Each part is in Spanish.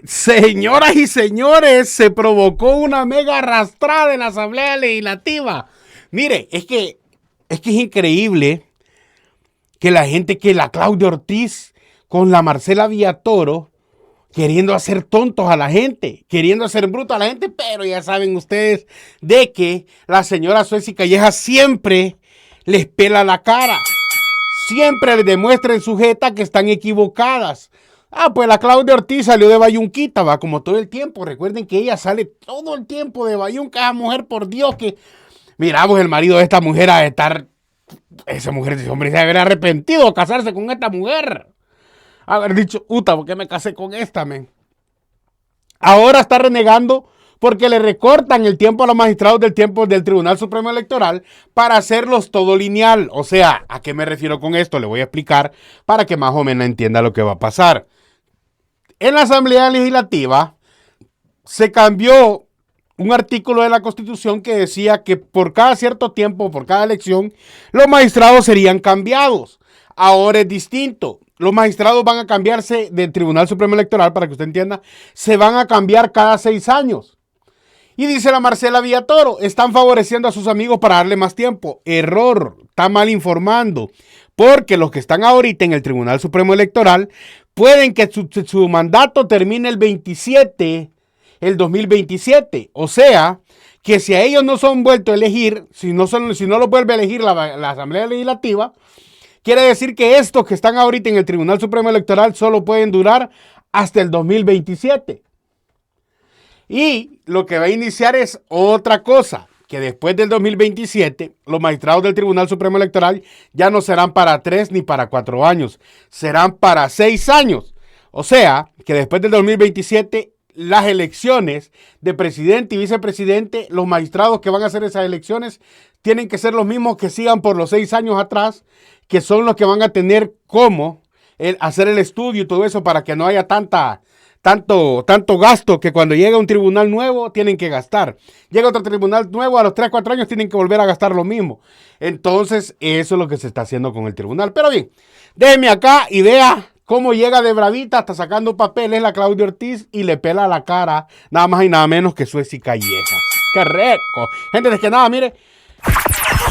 Señoras y señores, se provocó una mega arrastrada en la Asamblea Legislativa. Mire, es increíble que la gente, que la Claudia Ortiz con la Marcela Villatoro, queriendo hacer tontos a la gente, queriendo hacer bruto a la gente, pero ya saben ustedes de que la señora Suez y Calleja siempre les pela la cara. Siempre les demuestra en sujeta que están equivocadas. Pues la Claudia Ortiz salió de Bayunquita, va, como todo el tiempo. Recuerden que ella sale todo el tiempo de Bayunca. Esa mujer, por Dios, que miramos el marido de esta mujer a estar. Esa mujer, ese hombre se debe haber arrepentido de casarse con esta mujer. Haber dicho, puta, ¿por qué me casé con esta, men? Ahora está renegando porque le recortan el tiempo a los magistrados del tiempo del Tribunal Supremo Electoral para hacerlos todo lineal. O sea, ¿a qué me refiero con esto? Le voy a explicar para que más o menos entienda lo que va a pasar. En la Asamblea Legislativa se cambió un artículo de la Constitución que decía que por cada cierto tiempo, por cada elección, los magistrados serían cambiados. Ahora es distinto. Los magistrados van a cambiarse del Tribunal Supremo Electoral, para que usted entienda, se van a cambiar cada 6 años. Y dice la Marcela Villatoro, están favoreciendo a sus amigos para darle más tiempo. Error, está mal informando. Porque los que están ahorita en el Tribunal Supremo Electoral pueden que su mandato termine el 2027. O sea, que si a ellos no son vueltos a elegir, si no los vuelve a elegir la Asamblea Legislativa, quiere decir que estos que están ahorita en el Tribunal Supremo Electoral solo pueden durar hasta el 2027. Y lo que va a iniciar es otra cosa, que después del 2027, los magistrados del Tribunal Supremo Electoral ya no serán para 3 ni para 4 años, serán para 6 años. O sea, que después del 2027, las elecciones de presidente y vicepresidente, los magistrados que van a hacer esas elecciones tienen que ser los mismos que sigan por los 6 años atrás, que son los que van a tener como hacer el estudio y todo eso para que no haya tanto gasto que cuando llega un tribunal nuevo tienen que gastar. Llega otro tribunal nuevo, a los 3, 4 años tienen que volver a gastar lo mismo. Entonces, eso es lo que se está haciendo con el tribunal. Pero bien, déjeme acá y vea cómo llega de bravita hasta sacando papeles la Claudia Ortiz y le pela la cara nada más y nada menos que Suez y Calleja. ¡Qué rico! Gente, de que nada, mire.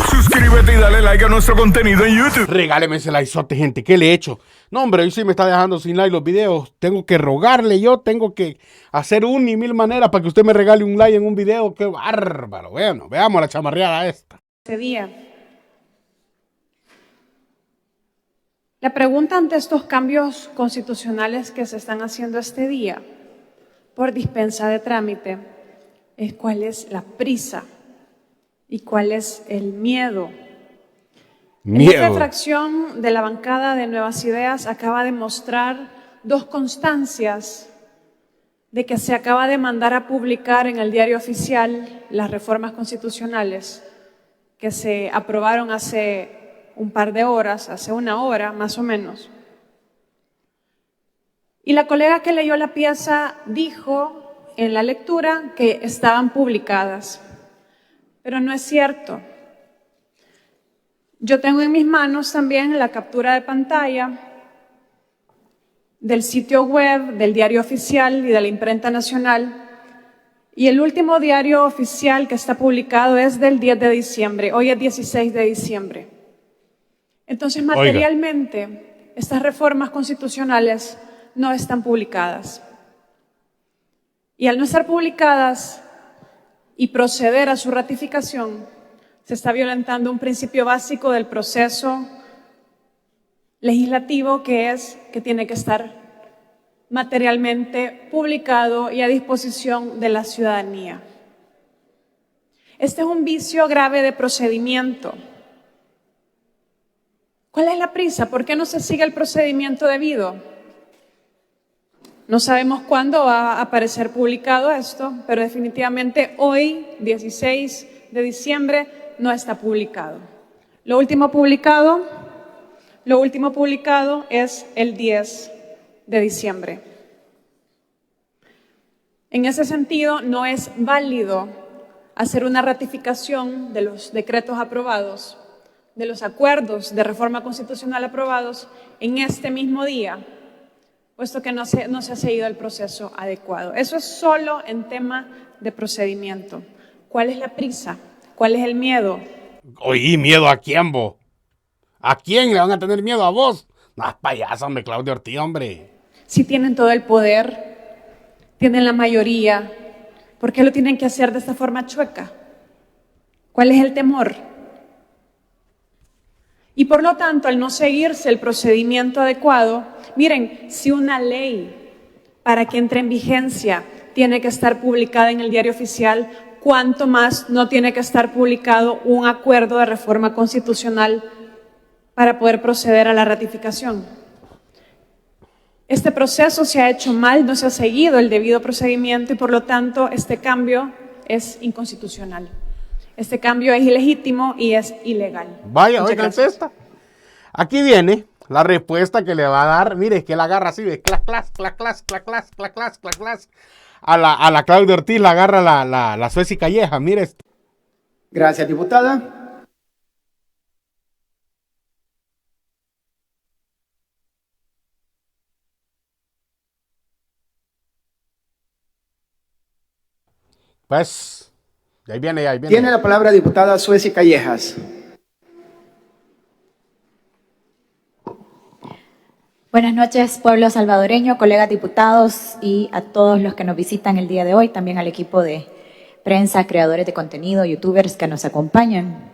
Suscríbete y dale like a nuestro contenido en YouTube. Regáleme ese likezote, gente. ¿Qué le he hecho? No, hombre, hoy sí me está dejando sin like los videos. Tengo que rogarle yo, tengo que hacer 1 y 1000 maneras para que usted me regale un like en un video. ¡Qué bárbaro! Bueno, veamos la chamarreada esta. Este día. La pregunta ante estos cambios constitucionales que se están haciendo este día por dispensa de trámite es cuál es la prisa y cuál es el miedo. Esta fracción de la bancada de Nuevas Ideas acaba de mostrar 2 constancias de que se acaba de mandar a publicar en el Diario Oficial las reformas constitucionales que se aprobaron hace un par de horas, hace 1 hora más o menos. Y la colega que leyó la pieza dijo en la lectura que estaban publicadas, pero no es cierto. Yo tengo en mis manos también la captura de pantalla del sitio web del Diario Oficial y de la Imprenta Nacional, y el último diario oficial que está publicado es del 10 de diciembre, hoy es 16 de diciembre. Entonces, materialmente, estas reformas constitucionales no están publicadas. Y al no estar publicadas y proceder a su ratificación, se está violentando un principio básico del proceso legislativo, que es que tiene que estar materialmente publicado y a disposición de la ciudadanía. Este es un vicio grave de procedimiento. ¿Cuál es la prisa? ¿Por qué no se sigue el procedimiento debido? No sabemos cuándo va a aparecer publicado esto, pero definitivamente hoy, 16 de diciembre, no está publicado. Lo último publicado es el 10 de diciembre. En ese sentido, no es válido hacer una ratificación de los decretos aprobados, de los acuerdos de reforma constitucional aprobados en este mismo día, puesto que no se ha seguido el proceso adecuado. Eso es solo en tema de procedimiento. ¿Cuál es la prisa? ¿Cuál es el miedo? Oye, ¿miedo a quién, vos? ¿A quién le van a tener miedo? ¿A vos? No, es payaso, hombre, Claudia Ortiz, hombre. Si tienen todo el poder, tienen la mayoría, ¿por qué lo tienen que hacer de esta forma chueca? ¿Cuál es el temor? Y por lo tanto, al no seguirse el procedimiento adecuado, miren, si una ley para que entre en vigencia tiene que estar publicada en el Diario Oficial, ¿cuánto más no tiene que estar publicado un acuerdo de reforma constitucional para poder proceder a la ratificación? Este proceso se ha hecho mal, no se ha seguido el debido procedimiento y por lo tanto este cambio es inconstitucional. Este cambio es ilegítimo y es ilegal. Vaya, oigan esta. Aquí viene la respuesta que le va a dar. Mire, es que la agarra así de clac, clac, clac, clac, clac, clac, clac, clac, clac, clac. A la Claudia Ortiz la agarra la Sueci Calleja. Mire esto. Gracias, diputada. Pues, ahí viene, ahí viene. Tiene la palabra diputada Sueci Callejas. Buenas noches, pueblo salvadoreño, colegas diputados y a todos los que nos visitan el día de hoy, también al equipo de prensa, creadores de contenido, youtubers que nos acompañan.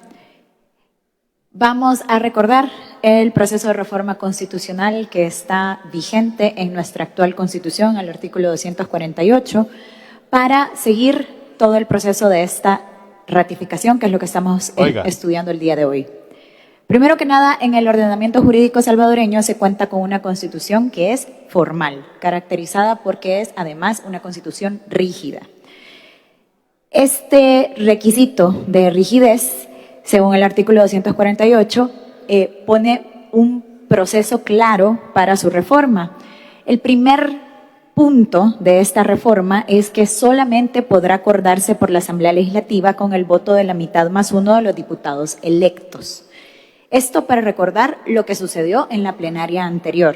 Vamos a recordar el proceso de reforma constitucional que está vigente en nuestra actual Constitución, al artículo 248, para seguir todo el proceso de esta ratificación, que es lo que estamos estudiando el día de hoy. Primero que nada, en el ordenamiento jurídico salvadoreño se cuenta con una constitución que es formal, caracterizada porque es además una constitución rígida. Este requisito de rigidez, según el artículo 248, pone un proceso claro para su reforma. El primer punto de esta reforma es que solamente podrá acordarse por la Asamblea Legislativa con el voto de la mitad más uno de los diputados electos. Esto para recordar lo que sucedió en la plenaria anterior.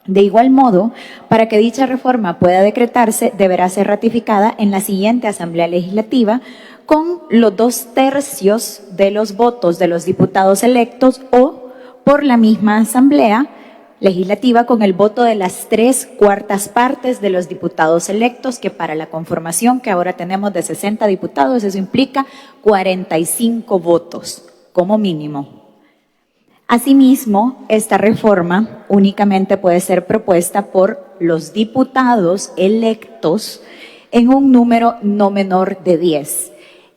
De igual modo, para que dicha reforma pueda decretarse, deberá ser ratificada en la siguiente Asamblea Legislativa con los 2/3 de los votos de los diputados electos o por la misma Asamblea Legislativa con el voto de las 3/4 partes de los diputados electos, que para la conformación que ahora tenemos de 60 diputados, eso implica 45 votos como mínimo. Asimismo, esta reforma únicamente puede ser propuesta por los diputados electos en un número no menor de 10.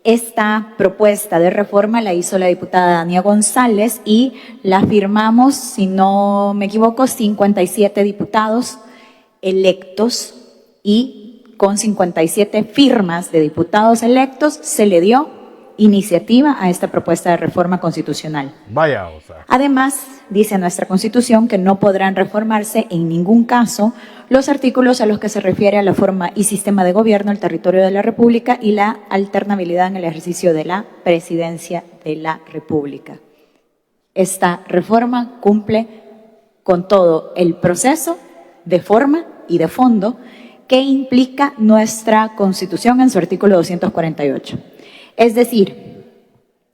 Esta propuesta de reforma la hizo la diputada Dania González y la firmamos, si no me equivoco, 57 diputados electos, y con 57 firmas de diputados electos se le dio iniciativa a esta propuesta de reforma constitucional. Vaya, o sea. Además, dice nuestra Constitución que no podrán reformarse en ningún caso los artículos a los que se refiere a la forma y sistema de gobierno, el territorio de la República y la alternabilidad en el ejercicio de la presidencia de la República. Esta reforma cumple con todo el proceso de forma y de fondo que implica nuestra Constitución en su artículo 248. Es decir,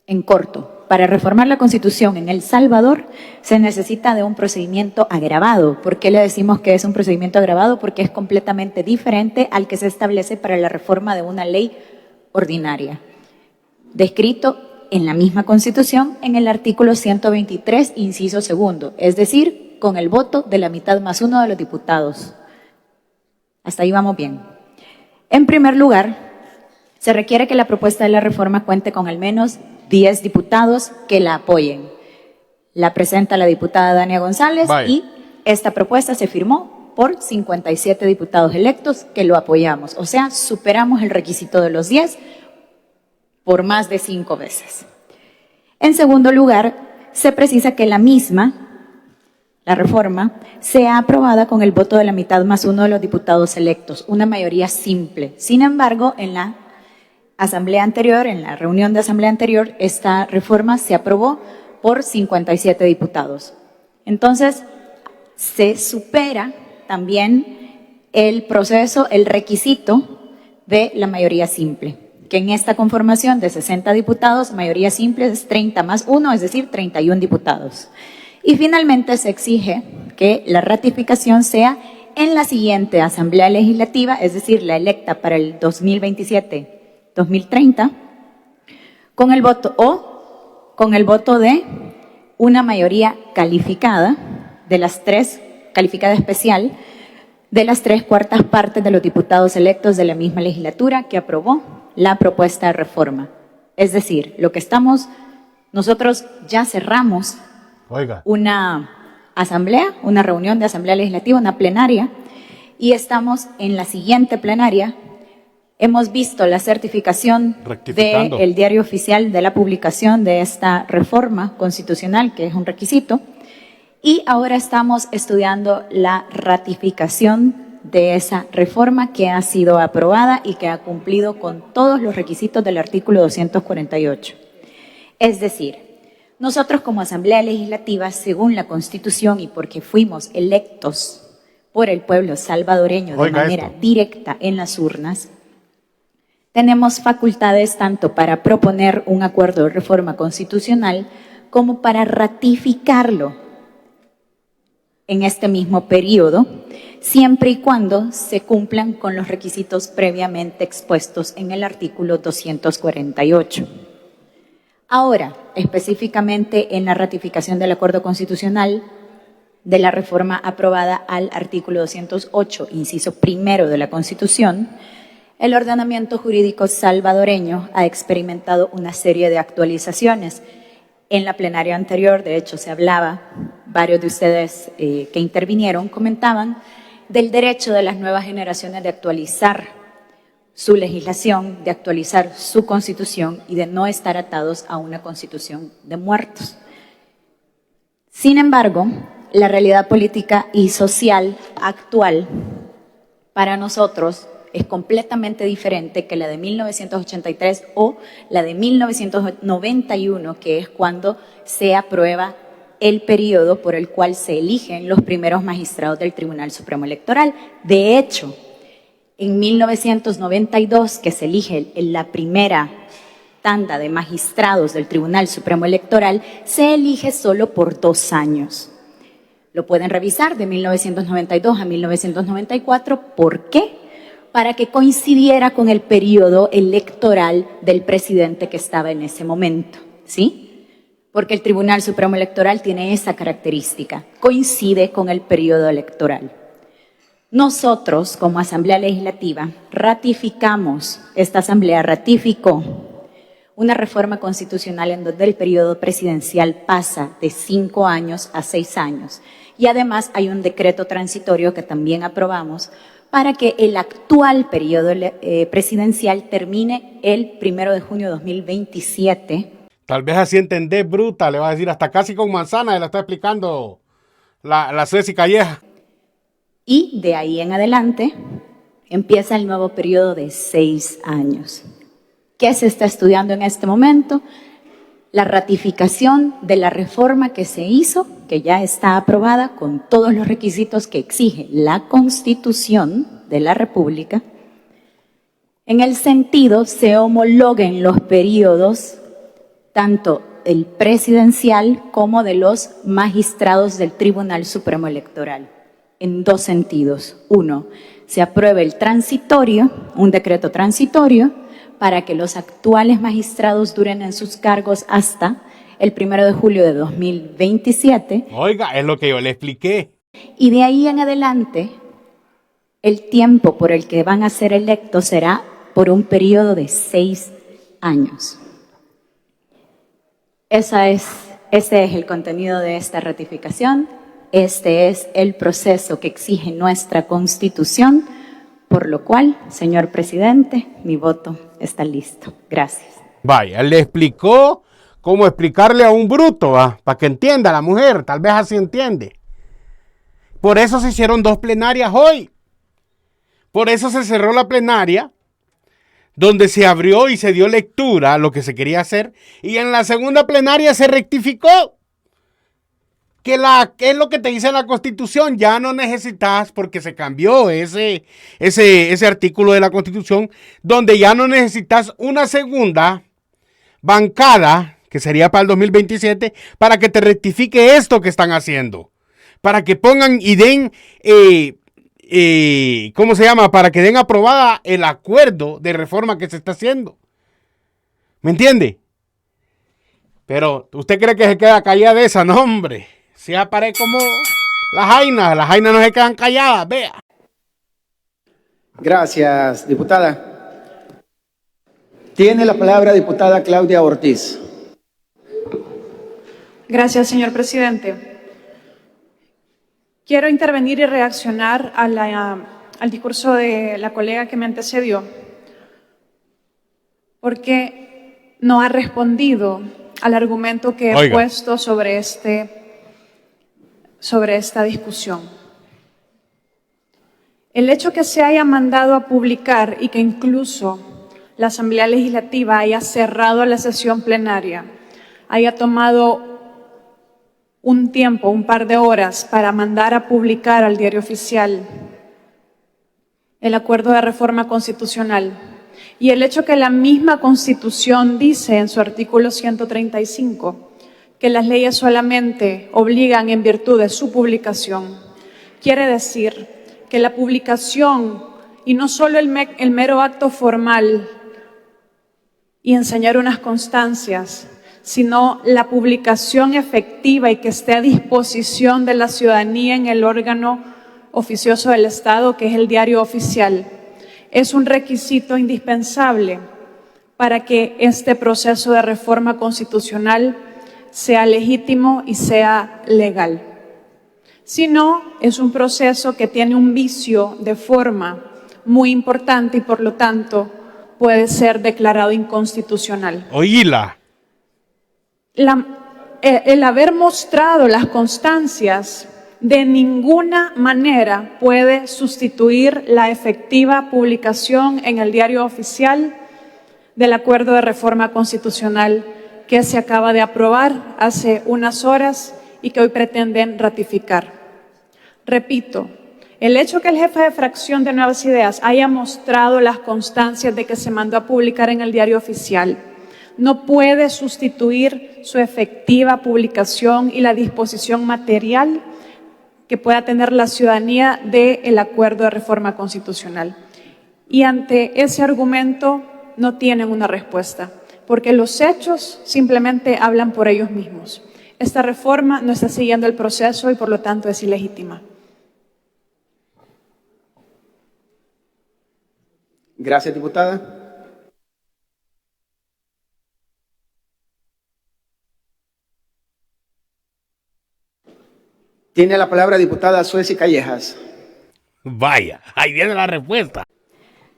en corto, para reformar la Constitución en El Salvador se necesita de un procedimiento agravado. ¿Por qué le decimos que es un procedimiento agravado? Porque es completamente diferente al que se establece para la reforma de una ley ordinaria, descrito en la misma Constitución en el artículo 123, inciso segundo, es decir, con el voto de la mitad más uno de los diputados. Hasta ahí vamos bien. En primer lugar, se requiere que la propuesta de la reforma cuente con al menos 10 diputados que la apoyen. La presenta la diputada Dania González y esta propuesta se firmó por 57 diputados electos que lo apoyamos. O sea, superamos el requisito de los 10 por más de 5 veces. En segundo lugar, se precisa que la reforma, sea aprobada con el voto de la mitad más uno de los diputados electos, una mayoría simple. Sin embargo, en la asamblea anterior, en la reunión de asamblea anterior, esta reforma se aprobó por 57 diputados. Entonces, se supera también el proceso, el requisito de la mayoría simple, que en esta conformación de 60 diputados, mayoría simple es 30 más 1, es decir, 31 diputados. Y finalmente se exige que la ratificación sea en la siguiente Asamblea Legislativa, es decir, la electa para el 2027-2030, con el voto de una mayoría calificada de las tres, calificada especial, de las 3/4 partes de los diputados electos de la misma legislatura que aprobó la propuesta de reforma. Es decir, nosotros ya cerramos una asamblea, una reunión de asamblea legislativa, una plenaria, y estamos en la siguiente plenaria. Hemos visto la certificación del diario oficial de la publicación de esta reforma constitucional, que es un requisito, y ahora estamos estudiando la ratificación de esa reforma que ha sido aprobada y que ha cumplido con todos los requisitos del artículo 248. Es decir, nosotros como Asamblea Legislativa, según la Constitución y porque fuimos electos por el pueblo salvadoreño de manera directa en las urnas, tenemos facultades tanto para proponer un acuerdo de reforma constitucional como para ratificarlo en este mismo periodo, siempre y cuando se cumplan con los requisitos previamente expuestos en el artículo 248. Ahora, específicamente en la ratificación del acuerdo constitucional de la reforma aprobada al artículo 208, inciso primero de la Constitución, el ordenamiento jurídico salvadoreño ha experimentado una serie de actualizaciones. En la plenaria anterior, de hecho, se hablaba, varios de ustedes que intervinieron comentaban del derecho de las nuevas generaciones de actualizar su legislación, de actualizar su constitución y de no estar atados a una constitución de muertos. Sin embargo, la realidad política y social actual para nosotros es completamente diferente que la de 1983 o la de 1991, que es cuando se aprueba el periodo por el cual se eligen los primeros magistrados del Tribunal Supremo Electoral. De hecho, en 1992, que se elige la primera tanda de magistrados del Tribunal Supremo Electoral, se elige solo por 2 años. Lo pueden revisar de 1992 a 1994. ¿Por qué? Para que coincidiera con el periodo electoral del presidente que estaba en ese momento, ¿sí? Porque el Tribunal Supremo Electoral tiene esa característica, coincide con el periodo electoral. Nosotros, como Asamblea Legislativa, esta Asamblea ratificó una reforma constitucional en donde el periodo presidencial pasa de 5 años a 6 años. Y además hay un decreto transitorio que también aprobamos para que el actual periodo presidencial termine el 1 de junio de 2027. Tal vez así entendés, bruta, le va a decir, hasta casi con manzana, le está explicando la Ceci Calleja. Y de ahí en adelante empieza el nuevo periodo de 6 años. ¿Qué se está estudiando en este momento? La ratificación de la reforma que se hizo, que ya está aprobada con todos los requisitos que exige la Constitución de la República, en el sentido se homologuen los periodos tanto el presidencial como de los magistrados del Tribunal Supremo Electoral, en 2 sentidos. 1, se apruebe el transitorio, un decreto transitorio, para que los actuales magistrados duren en sus cargos hasta el 1 de julio de 2027. Oiga, es lo que yo le expliqué. Y de ahí en adelante, el tiempo por el que van a ser electos será por un periodo de 6 años. Ese es el contenido de esta ratificación. Este es el proceso que exige nuestra Constitución, por lo cual, señor presidente, mi voto está listo. Gracias. Vaya, le explicó cómo explicarle a un bruto, para que entienda la mujer, tal vez así entiende. Por eso se hicieron 2 plenarias hoy. Por eso se cerró la plenaria, donde se abrió y se dio lectura a lo que se quería hacer, y en la segunda plenaria se rectificó. ¿qué es lo que te dice la Constitución? Ya no necesitas, porque se cambió ese artículo de la Constitución, donde ya no necesitas una segunda bancada, que sería para el 2027, para que te rectifique esto que están haciendo. Para que pongan y den, ¿cómo se llama? Para que den aprobada el acuerdo de reforma que se está haciendo. ¿Me entiende? Pero, ¿usted cree que se queda callada de esa? No, hombre. Se aparece como las jainas no se quedan calladas, vea. Gracias, diputada. Tiene la palabra diputada Claudia Ortiz. Gracias, señor presidente. Quiero intervenir y reaccionar al discurso de la colega que me antecedió, porque no ha respondido al argumento que he puesto sobre esta discusión. El hecho que se haya mandado a publicar y que incluso la Asamblea Legislativa haya cerrado la sesión plenaria, haya tomado un tiempo, un par de horas, para mandar a publicar al Diario Oficial el acuerdo de reforma constitucional, y el hecho que la misma Constitución dice en su artículo 135 que las leyes solamente obligan en virtud de su publicación, quiere decir que la publicación, y no solo el mero acto formal y enseñar unas constancias, sino la publicación efectiva y que esté a disposición de la ciudadanía en el órgano oficioso del Estado, que es el Diario Oficial, es un requisito indispensable para que este proceso de reforma constitucional sea legítimo y sea legal. Si no, es un proceso que tiene un vicio de forma muy importante y por lo tanto puede ser declarado inconstitucional. Oíla. El haber mostrado las constancias de ninguna manera puede sustituir la efectiva publicación en el Diario Oficial del acuerdo de reforma constitucional que se acaba de aprobar hace unas horas y que hoy pretenden ratificar. Repito, el hecho que el jefe de fracción de Nuevas Ideas haya mostrado las constancias de que se mandó a publicar en el Diario Oficial no puede sustituir su efectiva publicación y la disposición material que pueda tener la ciudadanía del acuerdo de reforma constitucional. Y ante ese argumento no tienen una respuesta, porque los hechos simplemente hablan por ellos mismos. Esta reforma no está siguiendo el proceso y por lo tanto es ilegítima. Gracias, diputada. Tiene la palabra diputada Sueci Callejas. Vaya, ahí viene la respuesta.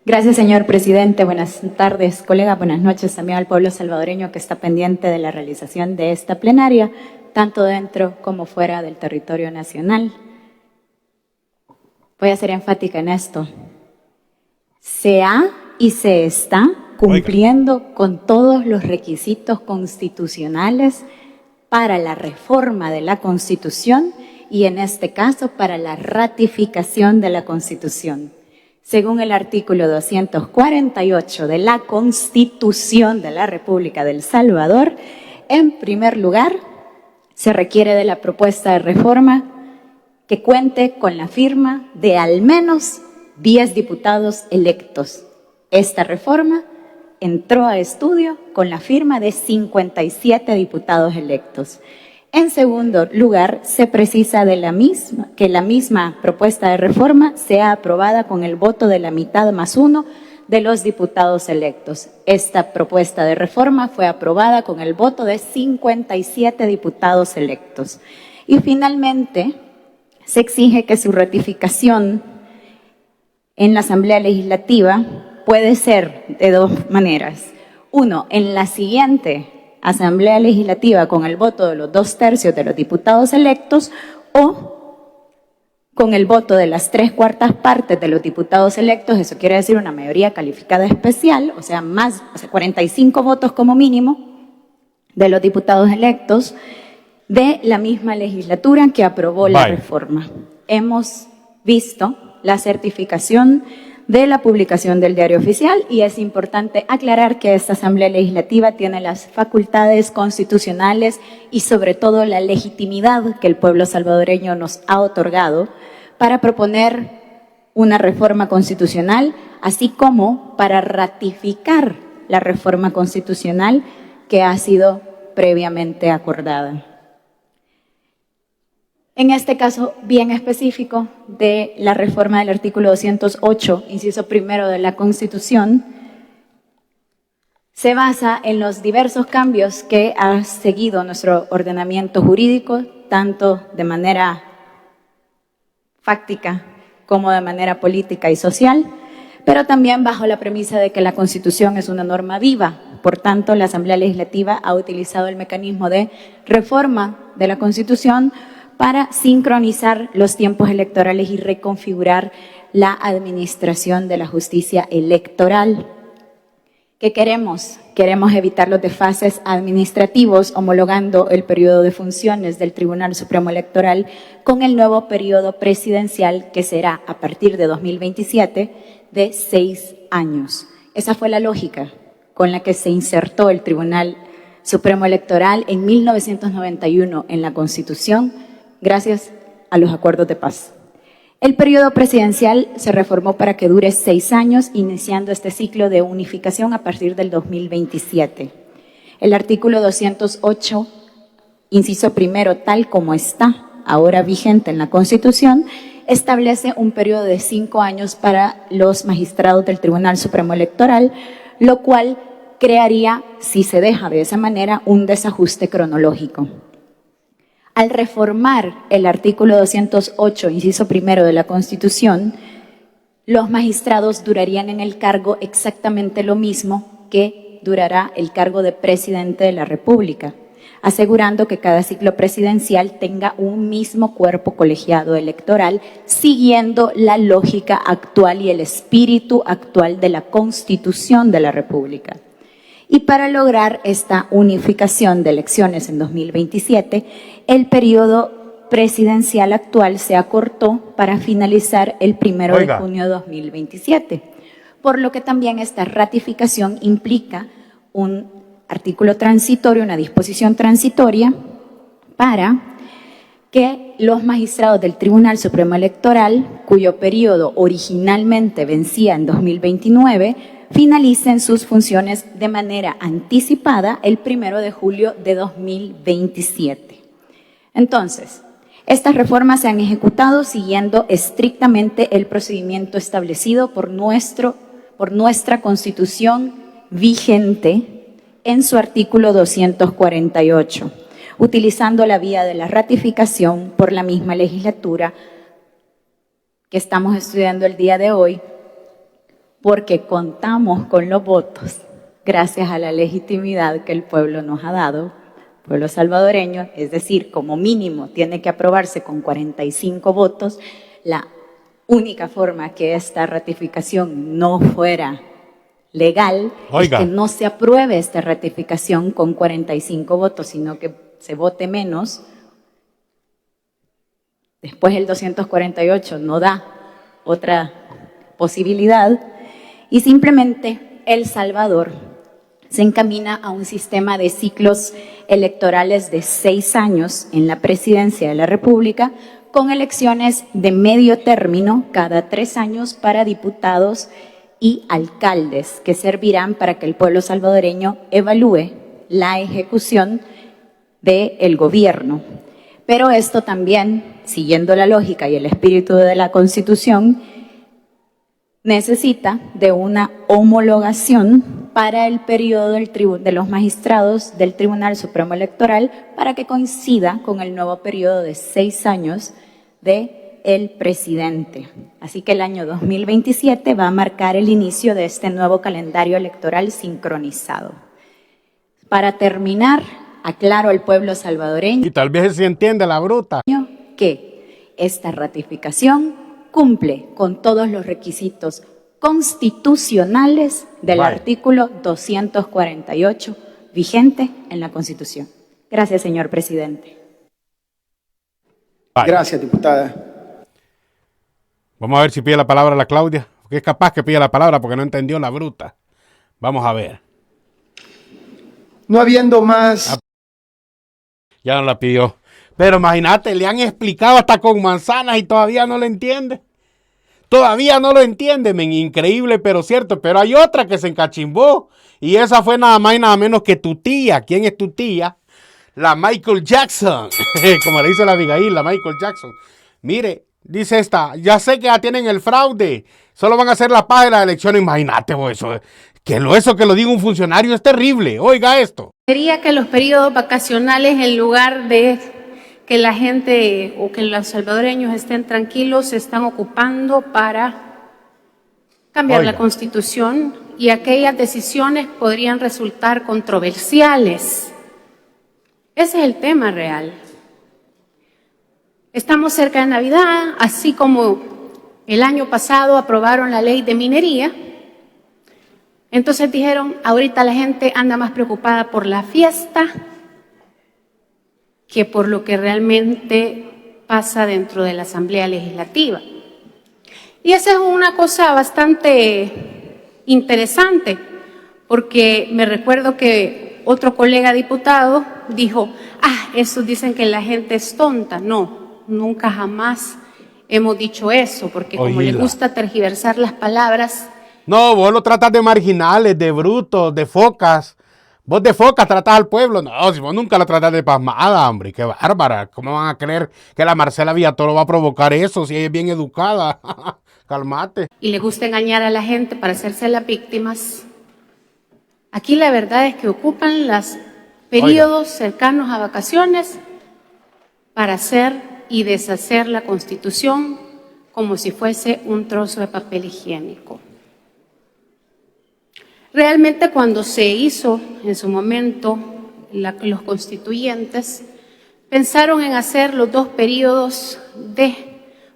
Gracias, señor presidente. Buenas tardes, colega. Buenas noches también al pueblo salvadoreño que está pendiente de la realización de esta plenaria, tanto dentro como fuera del territorio nacional. Voy a ser enfática en esto. Se ha y se está cumpliendo con todos los requisitos constitucionales para la reforma de la Constitución y en este caso para la ratificación de la Constitución. Según el artículo 248 de la Constitución de la República del Salvador, en primer lugar, se requiere de la propuesta de reforma que cuente con la firma de al menos 10 diputados electos. Esta reforma entró a estudio con la firma de 57 diputados electos. En segundo lugar, se precisa que la misma propuesta de reforma sea aprobada con el voto de la mitad más uno de los diputados electos. Esta propuesta de reforma fue aprobada con el voto de 57 diputados electos. Y finalmente, se exige que su ratificación en la Asamblea Legislativa puede ser de dos maneras. Uno, en la siguiente Asamblea Legislativa con el voto de los 2/3 de los diputados electos o con el voto de las 3/4 partes de los diputados electos, eso quiere decir una mayoría calificada especial, o sea, 45 votos como mínimo de los diputados electos, de la misma legislatura que aprobó la Vaya. reforma. Hemos visto la certificación de la publicación del Diario Oficial y es importante aclarar que esta Asamblea Legislativa tiene las facultades constitucionales y sobre todo la legitimidad que el pueblo salvadoreño nos ha otorgado para proponer una reforma constitucional, así como para ratificar la reforma constitucional que ha sido previamente acordada. En este caso bien específico de la reforma del artículo 208, inciso primero de la Constitución, se basa en los diversos cambios que ha seguido nuestro ordenamiento jurídico, tanto de manera fáctica como de manera política y social, pero también bajo la premisa de que la Constitución es una norma viva. Por tanto, la Asamblea Legislativa ha utilizado el mecanismo de reforma de la Constitución para sincronizar los tiempos electorales y reconfigurar la administración de la justicia electoral. ¿Qué queremos? Queremos evitar los desfases administrativos, homologando el periodo de funciones del Tribunal Supremo Electoral con el nuevo periodo presidencial que será a partir de 2027 de 6 años. Esa fue la lógica con la que se insertó el Tribunal Supremo Electoral en 1991 en la Constitución, gracias a los acuerdos de paz. El periodo presidencial se reformó para que dure 6 años, iniciando este ciclo de unificación a partir del 2027. El artículo 208, inciso primero, tal como está ahora vigente en la Constitución, establece un periodo de 5 años para los magistrados del Tribunal Supremo Electoral, lo cual crearía, si se deja de esa manera, un desajuste cronológico. Al reformar el artículo 208, inciso primero de la Constitución, los magistrados durarían en el cargo exactamente lo mismo que durará el cargo de presidente de la República, asegurando que cada ciclo presidencial tenga un mismo cuerpo colegiado electoral, siguiendo la lógica actual y el espíritu actual de la Constitución de la República. Y para lograr esta unificación de elecciones en 2027, el periodo presidencial actual se acortó para finalizar el 1 de junio de 2027, por lo que también esta ratificación implica un artículo transitorio, una disposición transitoria para que los magistrados del Tribunal Supremo Electoral, cuyo periodo originalmente vencía en 2029, finalicen sus funciones de manera anticipada el 1 de julio de 2027. Entonces, estas reformas se han ejecutado siguiendo estrictamente el procedimiento establecido por nuestra Constitución vigente en su artículo 248, utilizando la vía de la ratificación por la misma legislatura que estamos estudiando el día de hoy, porque contamos con los votos gracias a la legitimidad que el pueblo nos ha dado, pueblo salvadoreño, es decir, como mínimo tiene que aprobarse con 45 votos. La única forma que esta ratificación no fuera legal es que no se apruebe esta ratificación con 45 votos, sino que se vote menos. Después el 248 no da otra posibilidad y simplemente El Salvador se encamina a un sistema de ciclos electorales de 6 años en la presidencia de la República, con elecciones de medio término cada 3 años para diputados y alcaldes, que servirán para que el pueblo salvadoreño evalúe la ejecución del gobierno. Pero esto también, siguiendo la lógica y el espíritu de la Constitución, necesita de una homologación para el periodo de los magistrados del Tribunal Supremo Electoral para que coincida con el nuevo periodo de 6 años del presidente. Así que el año 2027 va a marcar el inicio de este nuevo calendario electoral sincronizado. Para terminar, aclaro al pueblo salvadoreño y tal vez se entiende la bruta que esta ratificación cumple con todos los requisitos constitucionales del artículo 248 vigente en la Constitución. Gracias, señor presidente. Vaya. Gracias, diputada. Vamos a ver si pide la palabra la Claudia, porque es capaz que pida la palabra porque no entendió la bruta. Vamos a ver. No habiendo más. Ya no la pidió. Pero imagínate, le han explicado hasta con manzanas y todavía no lo entiende. Todavía no lo entiende, men. Increíble, pero cierto. Pero hay otra que se encachimbó. Y esa fue nada más y nada menos que tu tía. ¿Quién es tu tía? La Michael Jackson. Como le dice la Abigail, la Michael Jackson. Mire, dice esta, ya sé que ya tienen el fraude. Solo van a hacer la paz de las elecciones. Imagínate, vos, eso. Eso que lo diga un funcionario es terrible. Oiga esto. Sería que los periodos vacacionales, en lugar de que la gente o que los salvadoreños estén tranquilos, se están ocupando para cambiar la Constitución, y aquellas decisiones podrían resultar controversiales. Ese es el tema real. Estamos cerca de Navidad, así como el año pasado aprobaron la ley de minería. Entonces dijeron, ahorita la gente anda más preocupada por la fiesta que por lo que realmente pasa dentro de la Asamblea Legislativa. Y esa es una cosa bastante interesante, porque me recuerdo que otro colega diputado dijo, esos dicen que la gente es tonta. No, nunca jamás hemos dicho eso, porque como le gusta tergiversar las palabras. No, vos lo tratas de marginales, de brutos, de focas. Vos de foca tratás al pueblo. No, si vos nunca la tratás de pasmada, hombre. Qué bárbara. ¿Cómo van a creer que la Marcela Villatoro va a provocar eso si ella es bien educada? Cálmate. Y le gusta engañar a la gente para hacerse las víctimas. Aquí la verdad es que ocupan los periodos cercanos a vacaciones para hacer y deshacer la Constitución como si fuese un trozo de papel higiénico. Realmente cuando se hizo en su momento los constituyentes, pensaron en hacer los dos periodos de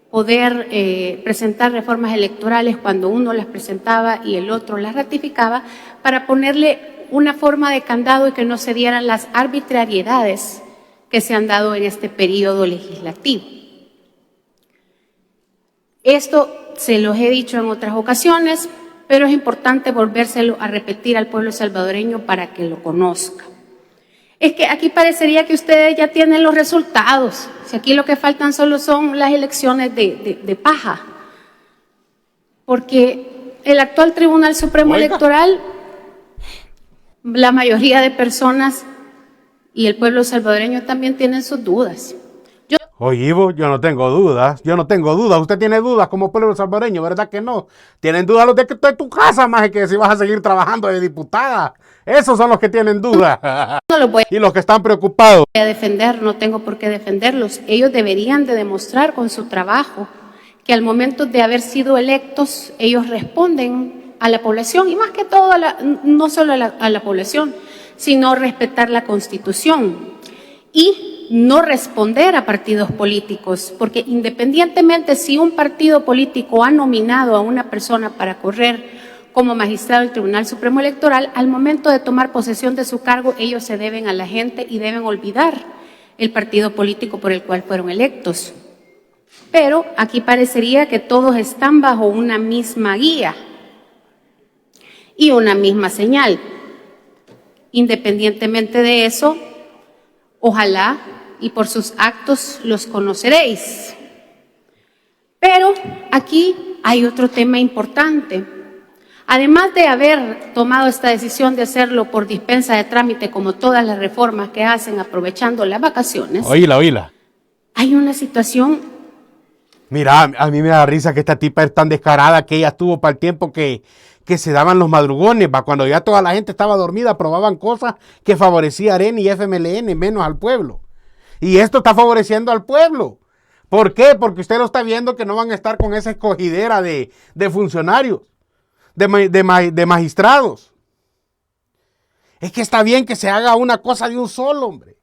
poder presentar reformas electorales cuando uno las presentaba y el otro las ratificaba, para ponerle una forma de candado y que no se dieran las arbitrariedades que se han dado en este periodo legislativo. Esto se los he dicho en otras ocasiones, pero es importante volvérselo a repetir al pueblo salvadoreño para que lo conozca. Es que aquí parecería que ustedes ya tienen los resultados. Si aquí lo que faltan solo son las elecciones de paja. Porque el actual Tribunal Supremo Electoral, la mayoría de personas y el pueblo salvadoreño también tienen sus dudas. Oye, Ivo, yo no tengo dudas. Usted tiene dudas como pueblo salvadoreño, ¿verdad que no? Tienen dudas los de que estoy en tu casa, más que si vas a seguir trabajando de diputada. Esos son los que tienen dudas. No lo voy y los que están preocupados. a defender, no tengo por qué defenderlos. Ellos deberían de demostrar con su trabajo que al momento de haber sido electos, ellos responden a la población, y más que todo, no solo a la población, sino respetar la Constitución. Y no responder a partidos políticos, porque independientemente si un partido político ha nominado a una persona para correr como magistrado del Tribunal Supremo Electoral, al momento de tomar posesión de su cargo, ellos se deben a la gente y deben olvidar el partido político por el cual fueron electos. Pero aquí parecería que todos están bajo una misma guía y una misma señal. Independientemente de eso, ojalá y por sus actos los conoceréis. Pero aquí hay otro tema importante. Además de haber tomado esta decisión de hacerlo por dispensa de trámite, como todas las reformas que hacen aprovechando las vacaciones, Oíla. hay una situación. Mira, a mí me da risa que esta tipa es tan descarada que ella estuvo para el tiempo que se daban los madrugones, cuando ya toda la gente estaba dormida, aprobaban cosas que favorecían a Arena y FMLN, menos al pueblo. Y esto está favoreciendo al pueblo. ¿Por qué? Porque usted lo está viendo que no van a estar con esa escogidera de funcionarios, de magistrados. Es que está bien que se haga una cosa de un solo, hombre.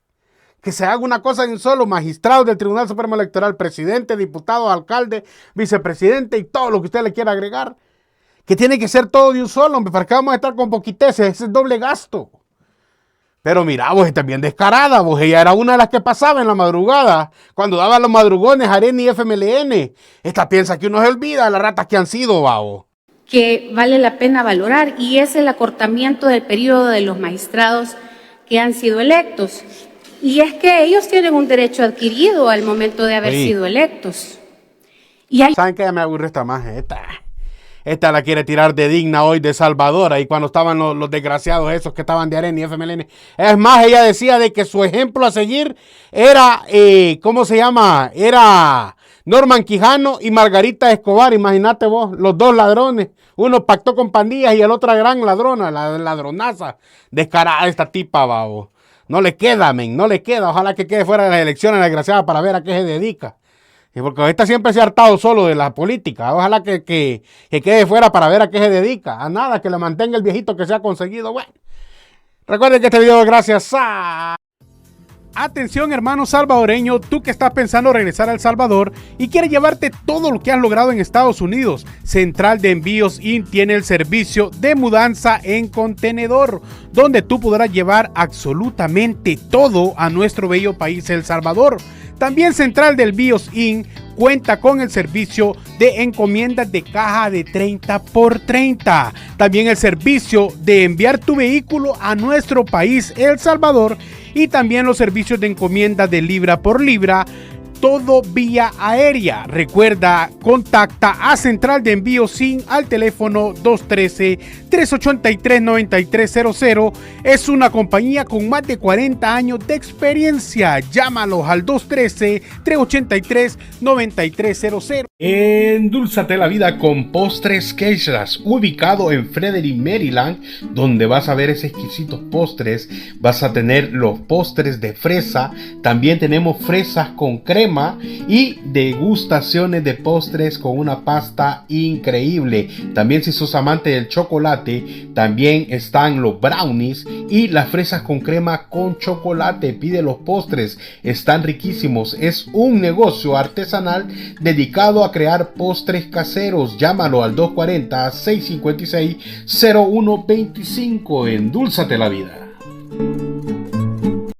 Que se haga una cosa de un solo, magistrados del Tribunal Supremo Electoral, presidente, diputado, alcalde, vicepresidente y todo lo que usted le quiera agregar. Que tiene que ser todo de un solo, hombre, para que vamos a estar con poquiteces, ese es doble gasto. Pero mira, vos estás bien descarada, vos. Ella era una de las que pasaba en la madrugada, cuando daban los madrugones, Arena y FMLN. Esta piensa que uno se olvida de las ratas que han sido, babo. Que vale la pena valorar, y es el acortamiento del periodo de los magistrados que han sido electos. Y es que ellos tienen un derecho adquirido al momento de haber sido electos. Y hay... ¿Saben qué? Ya me aburre esta más. Esta la quiere tirar de digna hoy de salvadora, y cuando estaban los desgraciados esos que estaban de Arena y FMLN. Es más, ella decía de que su ejemplo a seguir era, ¿cómo se llama? Era Norman Quijano y Margarita Escobar. Imagínate vos, los dos ladrones. Uno pactó con pandillas y el otro gran ladrona, la ladronaza. Descarada esta tipa, babo. No le queda, men, no le queda. Ojalá que quede fuera de las elecciones, la desgraciada, para ver a qué se dedica. Porque esta siempre se ha hartado solo de la política. Ojalá que quede fuera para ver a qué se dedica. A nada, que le mantenga el viejito que se ha conseguido. Bueno, recuerden que este video es gracias a... Atención, hermano salvadoreño, tú que estás pensando regresar a El Salvador y quieres llevarte todo lo que has logrado en Estados Unidos. Central de Envíos IN tiene el servicio de mudanza en contenedor, donde tú podrás llevar absolutamente todo a nuestro bello país El Salvador. También Central de Envíos IN cuenta con el servicio de encomiendas de caja de 30x30. También el servicio de enviar tu vehículo a nuestro país El Salvador, y también los servicios de encomienda de libra por libra, todo vía aérea. Recuerda, contacta a Central de Envíos SIN al teléfono 213-383-9300. Es una compañía con más de 40 años de experiencia. Llámalos al 213-383-9300. Endulzate la vida con Postres Queixas, ubicado en Frederick, Maryland, donde vas a ver esos exquisitos postres. Vas a tener los postres de fresa, también tenemos fresas con crema y degustaciones de postres con una pasta increíble. También, si sos amante del chocolate, también están los brownies y las fresas con crema con chocolate. Pide los postres, están riquísimos. Es un negocio artesanal dedicado a crear postres caseros. Llámalo al 240-656-0125. Endulzate la vida.